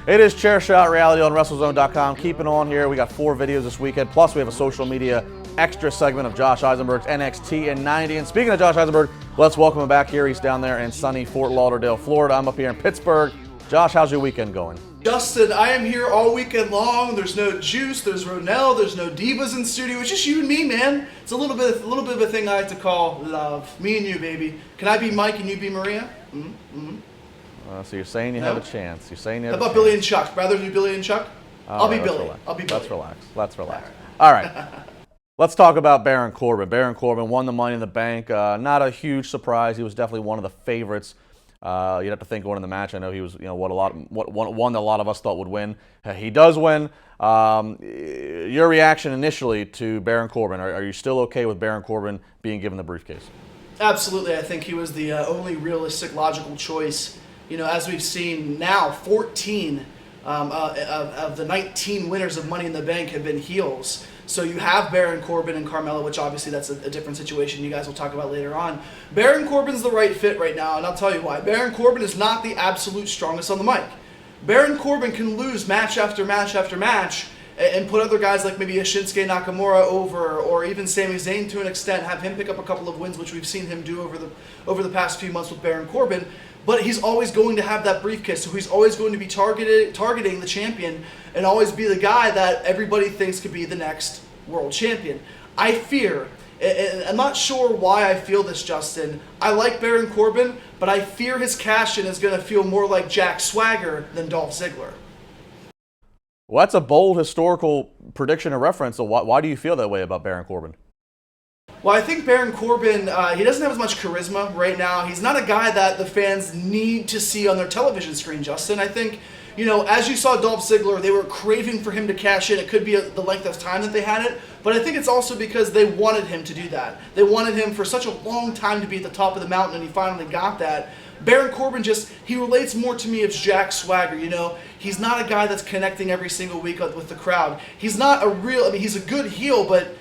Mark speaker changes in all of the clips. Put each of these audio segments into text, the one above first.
Speaker 1: It is Chair Shot Reality on WrestleZone.com. Keeping on here. We got 4 videos this weekend. Plus, we have a social media extra segment of Josh Eisenberg's NXT in 90. And speaking of Josh Eisenberg, let's welcome him back here. He's down there in sunny Fort Lauderdale, Florida. I'm up here in Pittsburgh. Josh, how's your weekend going?
Speaker 2: Justin, I am here all weekend long. There's no Juice, there's Ronell, there's no divas in studio. It's just you and me, man. It's a little bit of a thing I like to call love. Me and you, baby. Can I be Mike and you be Maria?
Speaker 1: So you're saying you have a chance. You're saying you have
Speaker 2: How about Billy and Chuck? Rather do Billy and Chuck? I'll be Billy.
Speaker 1: Relax.
Speaker 2: I'll be Billy.
Speaker 1: Let's relax. All right. Let's talk about Baron Corbin. Baron Corbin won the Money in the Bank. Not a huge surprise. He was definitely one of the favorites. You'd have to think going in the match. I know he was, one that a lot of us thought would win. He does win. Your reaction initially to Baron Corbin? Are you still okay with Baron Corbin being given the briefcase?
Speaker 2: Absolutely. I think he was the only realistic, logical choice. As we've seen now, 14 of the 19 winners of Money in the Bank have been heels. So you have Baron Corbin and Carmella, which obviously that's a different situation you guys will talk about later on. Baron Corbin's the right fit right now, and I'll tell you why. Baron Corbin is not the absolute strongest on the mic. Baron Corbin can lose match after match after match and put other guys like maybe a Shinsuke Nakamura over, or even Sami Zayn to an extent, have him pick up a couple of wins, which we've seen him do over the past few months with Baron Corbin. But he's always going to have that briefcase, so he's always going to be targeting the champion and always be the guy that everybody thinks could be the next world champion. I fear, and I'm not sure why I feel this, Justin. I like Baron Corbin, but I fear his cash-in is going to feel more like Jack Swagger than Dolph Ziggler.
Speaker 1: Well, that's a bold historical prediction or reference. So why do you feel that way about Baron Corbin?
Speaker 2: Well, I think Baron Corbin, he doesn't have as much charisma right now. He's not a guy that the fans need to see on their television screen, Justin. I think, as you saw Dolph Ziggler, they were craving for him to cash in. It could be the length of time that they had it, but I think it's also because they wanted him to do that. They wanted him for such a long time to be at the top of the mountain, and he finally got that. Baron Corbin he relates more to me as Jack Swagger, He's not a guy that's connecting every single week with the crowd. He's not he's a good heel, but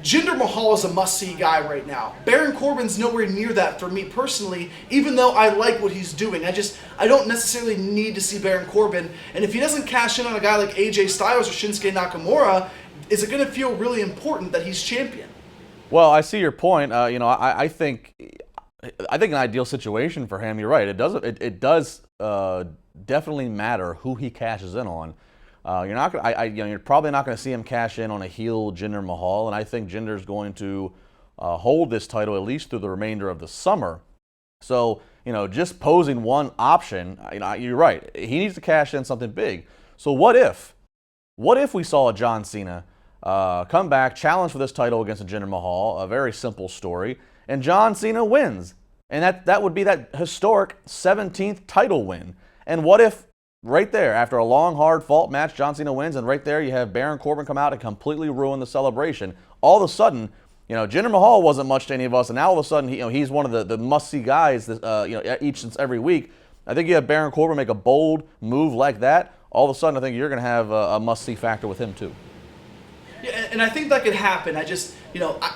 Speaker 2: Jinder Mahal is a must-see guy right now. Baron Corbin's nowhere near that for me personally, even though I like what he's doing. I don't necessarily need to see Baron Corbin. And if he doesn't cash in on a guy like AJ Styles or Shinsuke Nakamura, is it going to feel really important that he's champion?
Speaker 1: Well, I see your point. I think an ideal situation for him. You're right. It does definitely matter who he cashes in on. You're probably not going to see him cash in on a heel Jinder Mahal, and I think Jinder's going to hold this title at least through the remainder of the summer. So, just posing one option, you're right. He needs to cash in something big. So what if we saw a John Cena come back, challenge for this title against a Jinder Mahal, a very simple story, and John Cena wins, and that would be that historic 17th title win. And what if right there, after a long, hard-fought match, John Cena wins, and right there you have Baron Corbin come out and completely ruin the celebration. All of a sudden, Jinder Mahal wasn't much to any of us, and now all of a sudden, he's one of the must-see guys, each and every week. I think you have Baron Corbin make a bold move like that. All of a sudden, I think you're going to have a must-see factor with him too.
Speaker 2: Yeah, and I think that could happen.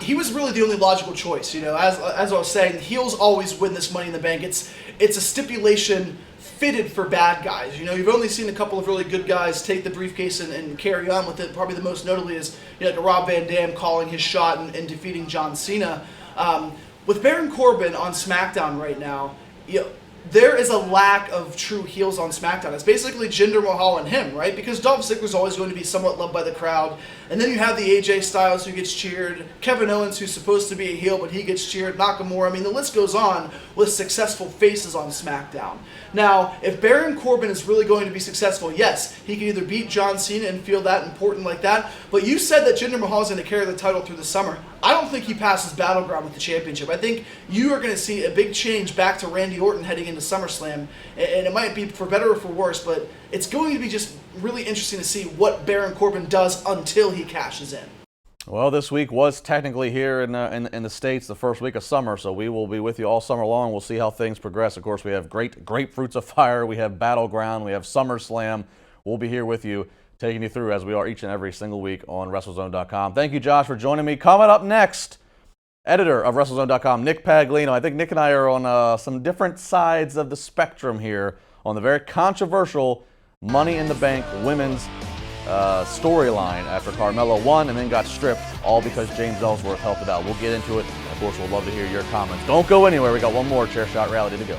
Speaker 2: He was really the only logical choice. As I was saying, heels always win this Money in the Bank. It's a stipulation fitted for bad guys. You've only seen a couple of really good guys take the briefcase and carry on with it. Probably the most notably is like a Rob Van Dam calling his shot and defeating John Cena. With Baron Corbin on SmackDown right now, there is a lack of true heels on SmackDown. It's basically Jinder Mahal and him, right? Because Dolph Ziggler's always going to be somewhat loved by the crowd. And then you have the AJ Styles who gets cheered, Kevin Owens who's supposed to be a heel but he gets cheered, Nakamura. The list goes on with successful faces on SmackDown. Now, if Baron Corbin is really going to be successful, yes, he can either beat John Cena and feel that important like that, but you said that Jinder Mahal is going to carry the title through the summer. I don't think he passes Battleground with the championship. I think you are going to see a big change back to Randy Orton heading into SummerSlam, and it might be for better or for worse, but it's going to be just really interesting to see what Baron Corbin does until he cashes in.
Speaker 1: Well, this week was technically here in the States, the first week of summer, so we will be with you all summer long. We'll see how things progress. Of course, we have great Grapefruits of Fire, we have Battleground, we have SummerSlam. We'll be here with you, taking you through as we are each and every single week on WrestleZone.com. Thank you, Josh, for joining me. Coming up next, editor of WrestleZone.com, Nick Paglino. I think Nick and I are on some different sides of the spectrum here on the very controversial Money in the Bank women's storyline after Carmella won and then got stripped, all because James Ellsworth helped it out. We'll get into it. Of course, we'll love to hear your comments. Don't go anywhere. We got one more Chair Shot Reality to go.